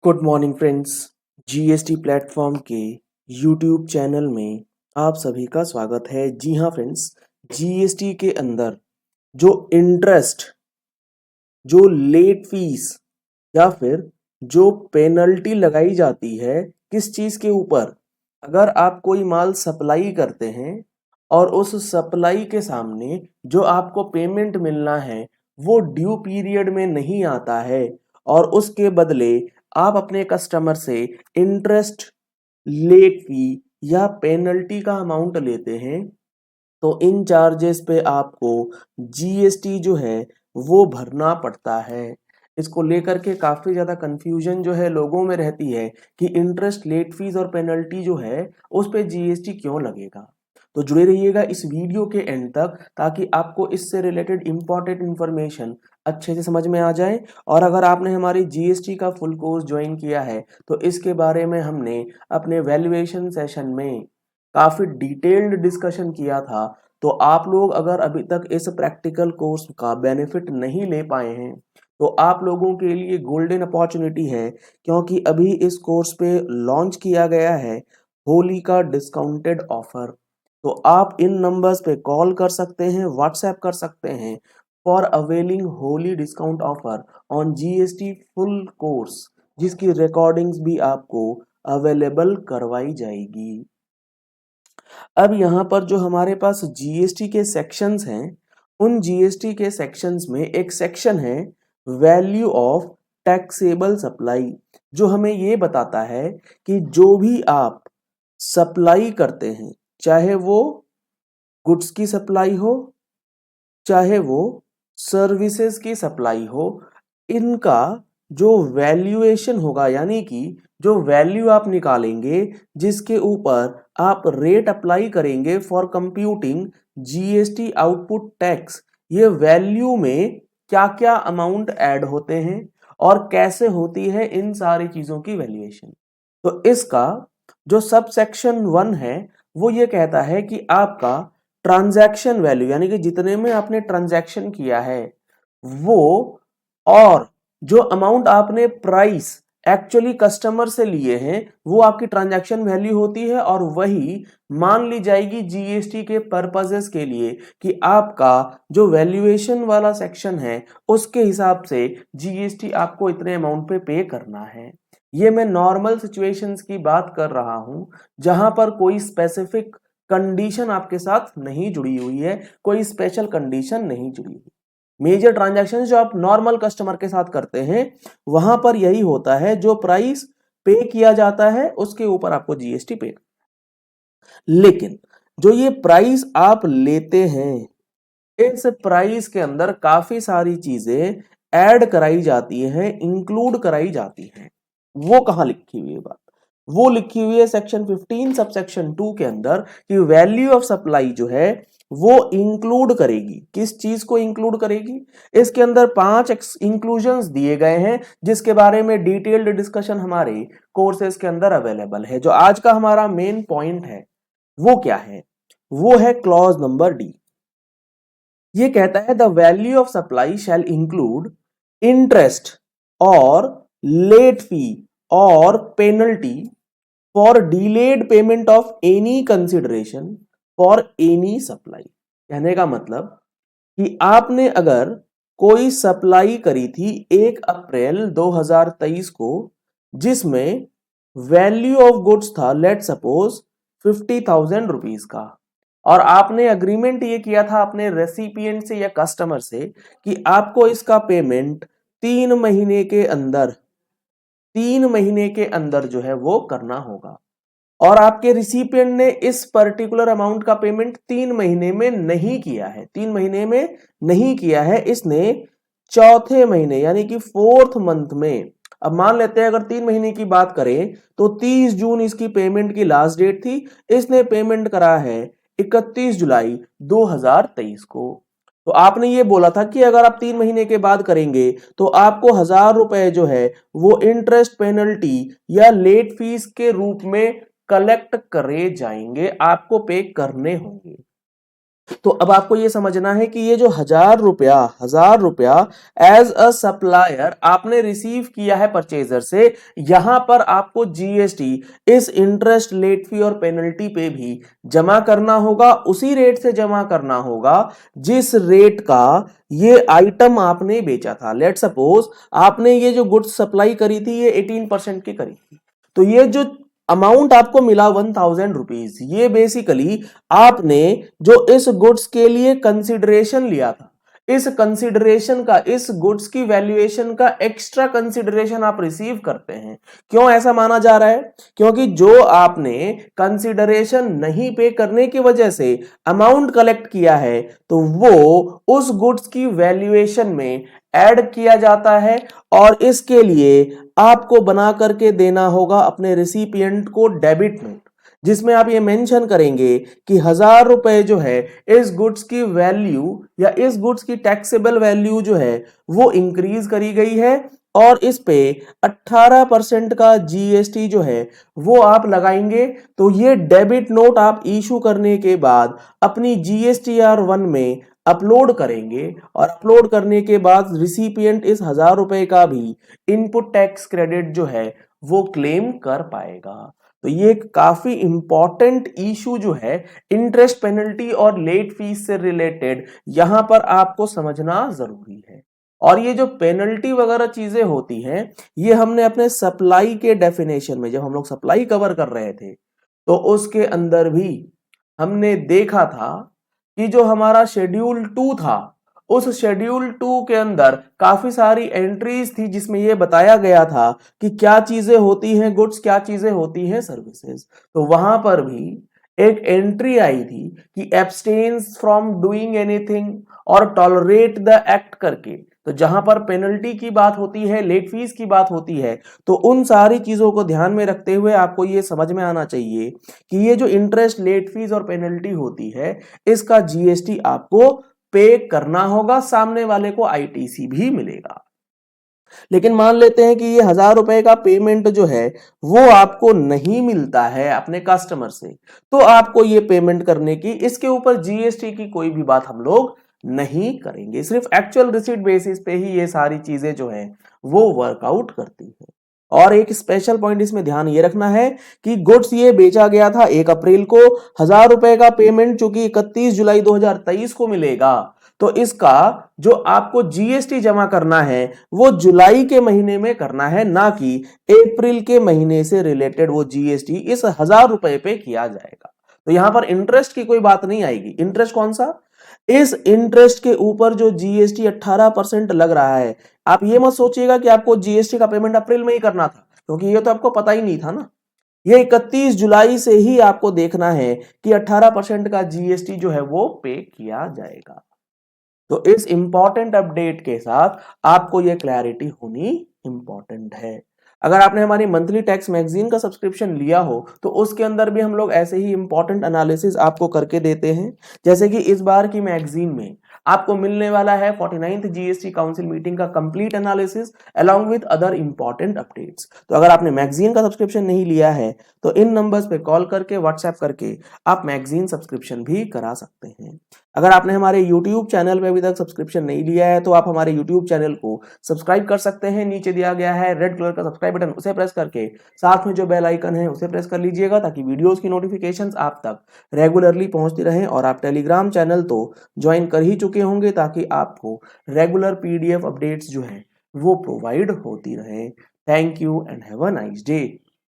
Good morning friends. GST platform के YouTube channel में आप सभी का स्वागत है। जी हाँ फ्रेंड्स, जीएसटी के अंदर जो इंटरेस्ट, जो लेट फीस या फिर जो पेनल्टी लगाई जाती है किस चीज़ के ऊपर, अगर आप कोई माल सप्लाई करते हैं और उस सप्लाई के सामने जो आपको पेमेंट मिलना है वो ड्यू पीरियड में नहीं आता है और उसके बदले आप अपने कस्टमर से इंटरेस्ट, लेट फी या पेनल्टी का अमाउंट लेते हैं, तो इन चार्जेस पे आपको जीएसटी जो है वो भरना पड़ता है। इसको लेकर के काफ़ी ज़्यादा कंफ्यूजन जो है लोगों में रहती है कि इंटरेस्ट, लेट फीस और पेनल्टी जो है उस पे जीएसटी क्यों लगेगा। तो जुड़े रहिएगा इस वीडियो के एंड तक ताकि आपको इससे रिलेटेड इंपॉर्टेंट इन्फॉर्मेशन अच्छे से समझ में आ जाए। और अगर आपने हमारी जीएसटी का फुल कोर्स ज्वाइन किया है तो इसके बारे में हमने अपने वैल्यूएशन सेशन में काफ़ी डिटेल्ड डिस्कशन किया था। तो आप लोग अगर अभी तक इस प्रैक्टिकल कोर्स का बेनिफिट नहीं ले पाए हैं तो आप लोगों के लिए गोल्डन अपॉर्चुनिटी है, क्योंकि अभी इस कोर्स पे लॉन्च किया गया है होली का डिस्काउंटेड ऑफर। तो आप इन नंबर्स पे कॉल कर सकते हैं, व्हाट्सएप कर सकते हैं for availing Holi discount offer on GST full course, जिसकी रिकॉर्डिंग्स भी आपको अवेलेबल करवाई जाएगी। अब यहाँ पर जो हमारे पास जीएसटी के सेक्शंस हैं, उन जीएसटी के सेक्शंस में एक सेक्शन है वैल्यू ऑफ टैक्सेबल सप्लाई, जो हमें ये बताता है कि जो भी आप सप्लाई करते हैं, चाहे वो गुड्स की सप्लाई हो, चाहे वो सर्विसेज की सप्लाई हो, इनका जो वैल्यूएशन होगा, यानी कि जो वैल्यू आप निकालेंगे जिसके ऊपर आप रेट अप्लाई करेंगे for computing GST output tax, ये वैल्यू में क्या क्या अमाउंट ऐड होते हैं और कैसे होती है इन सारी चीजों की वैल्यूएशन। तो इसका जो सब सेक्शन 1 है वो ये कहता है कि आपका ट्रांजैक्शन वैल्यू, यानी कि जितने में आपने ट्रांजैक्शन किया है वो, और जो अमाउंट आपने प्राइस एक्चुअली कस्टमर से लिए हैं वो आपकी ट्रांजैक्शन वैल्यू होती है, और वही मान ली जाएगी जीएसटी के पर्पसेस के लिए कि आपका जो वैल्यूएशन वाला सेक्शन है उसके हिसाब से जीएसटी आपको इतने अमाउंट पे पे करना है। ये मैं नॉर्मल सिचुएशंस की बात कर रहा हूं जहां पर कोई स्पेसिफिक कंडीशन आपके साथ नहीं जुड़ी हुई है, कोई स्पेशल कंडीशन नहीं जुड़ी हुई। मेजर ट्रांजैक्शन जो आप नॉर्मल कस्टमर के साथ करते हैं वहां पर यही होता है, जो प्राइस पे किया जाता है उसके ऊपर आपको जीएसटी पे। लेकिन जो ये प्राइस आप लेते हैं, इस प्राइस के अंदर काफी सारी चीजें ऐड कराई जाती हैं, इंक्लूड कराई जाती हैं। वो कहां लिखी हुई है बात? वो लिखी हुई है सेक्शन 15 सब सेक्शन 2 के अंदर कि वैल्यू ऑफ सप्लाई जो है वो इंक्लूड करेगी। किस चीज को इंक्लूड करेगी? इसके अंदर 5 इंक्लूजन्स दिए गए हैं जिसके बारे में डिटेल्ड डिस्कशन हमारे कोर्सेज के अंदर अवेलेबल है। जो आज का हमारा मेन पॉइंट है वो क्या है? वो है क्लॉज नंबर डी। ये कहता है the value of supply shall include interest और लेट फी और penalty for delayed payment of any consideration for any supply. कहने का मतलब कि आपने अगर कोई सप्लाई करी थी 1 अप्रैल 2023 को, जिसमें वैल्यू ऑफ गुड्स था लेट सपोज 50,000 रुपीज का, और आपने अग्रीमेंट ये किया था अपने रेसिपिएंट से या कस्टमर से कि आपको इसका पेमेंट 3 महीने के अंदर 3 महीने के अंदर जो है वो करना होगा, और आपके रिसिपिएंट ने इस पर्टिकुलर अमाउंट का पेमेंट 3 महीने में नहीं किया है, 3 महीने में नहीं किया है, इसने चौथे महीने यानी कि 4th मंथ में। अब मान लेते हैं अगर 3 महीने की बात करें तो 30 जून इसकी पेमेंट की लास्ट डेट थी, इसने पेमेंट करा है 31 जुलाई 2023 को। तो आपने ये बोला था कि अगर आप 3 महीने के बाद करेंगे तो आपको 1,000 रुपए जो है वो इंटरेस्ट, पेनल्टी या लेट फीस के रूप में कलेक्ट करे जाएंगे, आपको पे करने होंगे। तो अब आपको ये समझना है कि ये जो 1,000 रुपया एज अ सप्लायर आपने रिसीव किया है परचेजर से, यहां पर आपको जीएसटी इस इंटरेस्ट, लेट फी और पेनल्टी पे भी जमा करना होगा। उसी रेट से जमा करना होगा जिस रेट का ये आइटम आपने बेचा था। लेट सपोज आपने ये जो गुड्स सप्लाई करी थी ये 18% की करी थी, तो ये जो अमाउंट आपको मिला 1,000 रुपीज, ये बेसिकली आपने जो इस गुड्स के लिए कंसिडरेशन लिया था, इस कंसिडरेशन का, इस गुड्स की वैल्यूएशन का एक्स्ट्रा कंसिडरेशन आप रिसीव करते हैं। क्यों ऐसा माना जा रहा है? क्योंकि जो आपने कंसिडरेशन नहीं पे करने की वजह से अमाउंट कलेक्ट किया है, तो वो उस गुड्स की वैल्यूएशन में ऐड किया जाता है और इसके लिए आपको बना करके देना होगा अपने रिसिपिएंट को डेबिट नोट, जिसमें आप ये मेंशन करेंगे कि 1,000 रुपए जो है इस गुड्स की वैल्यू या इस गुड्स की टैक्सेबल वैल्यू जो है वो इंक्रीज करी गई है और इस पे 18% का जीएसटी जो है वो आप लगाएंगे। तो ये डेबिट नोट आप इशू करने के बाद अपनी GSTR-1 में अपलोड करेंगे और अपलोड करने के बाद रिसिपिएंट इस 1,000 रुपए का भी इनपुट टैक्स क्रेडिट जो है वो क्लेम कर पाएगा। तो ये काफी इंपॉर्टेंट इशू जो है इंटरेस्ट, पेनल्टी और लेट फीस से रिलेटेड यहां पर आपको समझना जरूरी है। और ये जो पेनल्टी वगैरह चीजें होती हैं, ये हमने अपने सप्लाई के डेफिनेशन में, जब हम लोग सप्लाई कवर कर रहे थे तो उसके अंदर भी हमने देखा था कि जो हमारा शेड्यूल 2 था, उस शेड्यूल 2 के अंदर काफी सारी एंट्रीज थी जिसमें यह बताया गया था कि क्या चीजें होती हैं गुड्स, क्या चीजें होती हैं सर्विसेज। तो वहां पर भी एक एंट्री आई थी कि एब्सटेन्स फ्रॉम डूइंग एनीथिंग और टॉलरेट द एक्ट करके। तो जहां पर पेनल्टी की बात होती है, लेट फीस की बात होती है, तो उन सारी चीजों को ध्यान में रखते हुए आपको ये समझ में आना चाहिए कि ये जो इंटरेस्ट, लेट फीस और पेनल्टी होती है, इसका जीएसटी आपको पे करना होगा, सामने वाले को आईटीसी भी मिलेगा। लेकिन मान लेते हैं कि ये 1,000 रुपए का पेमेंट जो है वो आपको नहीं मिलता है अपने कस्टमर से, तो आपको ये पेमेंट करने की, इसके ऊपर जीएसटी की कोई भी बात हम लोग नहीं करेंगे। सिर्फ एक्चुअल रिसीट बेसिस पे ही ये सारी चीजें जो है वो वर्कआउट करती है। और एक स्पेशल पॉइंट इसमें ध्यान ये रखना है कि गुड्स ये बेचा गया था 1 अप्रैल को, 1,000 रुपए का पेमेंट चूंकि 31 जुलाई 2023 को मिलेगा, तो इसका जो आपको जीएसटी जमा करना है वो जुलाई के महीने में करना है, ना कि अप्रैल के महीने से रिलेटेड वो जीएसटी इस 1,000 रुपए पे किया जाएगा। तो यहां पर इंटरेस्ट की कोई बात नहीं आएगी। इंटरेस्ट कौन सा? इस इंटरेस्ट के ऊपर जो जीएसटी 18% लग रहा है, आप ये मत सोचिएगा कि आपको जीएसटी का पेमेंट अप्रैल में ही करना था, क्योंकि ये तो आपको पता ही नहीं था ना। ये 31 जुलाई से ही आपको देखना है कि 18% का जीएसटी जो है वो पे किया जाएगा। तो इस इंपॉर्टेंट अपडेट के साथ आपको यह क्लैरिटी होनी इंपॉर्टेंट है। अगर आपने हमारी मंथली टैक्स मैगजीन का सब्सक्रिप्शन लिया हो तो उसके अंदर भी हम लोग ऐसे ही इंपॉर्टेंट एनालिसिस आपको करके देते हैं। जैसे कि इस बार की मैगजीन में आपको मिलने वाला है 49th जीएसटी काउंसिल मीटिंग का complete analysis along with other important updates. तो अगर आपने मैगजीन का सब्सक्रिप्शन नहीं लिया है तो इन नंबर्स पे कॉल करके, व्हाट्सएप करके आप मैगजीन सब्सक्रिप्शन भी करा सकते हैं। अगर आपने हमारे YouTube चैनल पे अभी तक सब्सक्रिप्शन नहीं लिया है तो आप हमारे YouTube चैनल को सब्सक्राइब कर सकते हैं। नीचे दिया गया है रेड कलर का सब्सक्राइब बटन, उसे प्रेस करके साथ में जो बेल आइकन है उसे प्रेस कर लीजिएगा, ताकि वीडियोस की नोटिफिकेशंस आप तक रेगुलरली पहुंचती रहें। और आप टेलीग्राम चैनल तो ज्वाइन कर ही चुके होंगे, ताकि आपको रेगुलर PDF अपडेट्स जो है वो प्रोवाइड होती रहे। Thank you and have a nice day.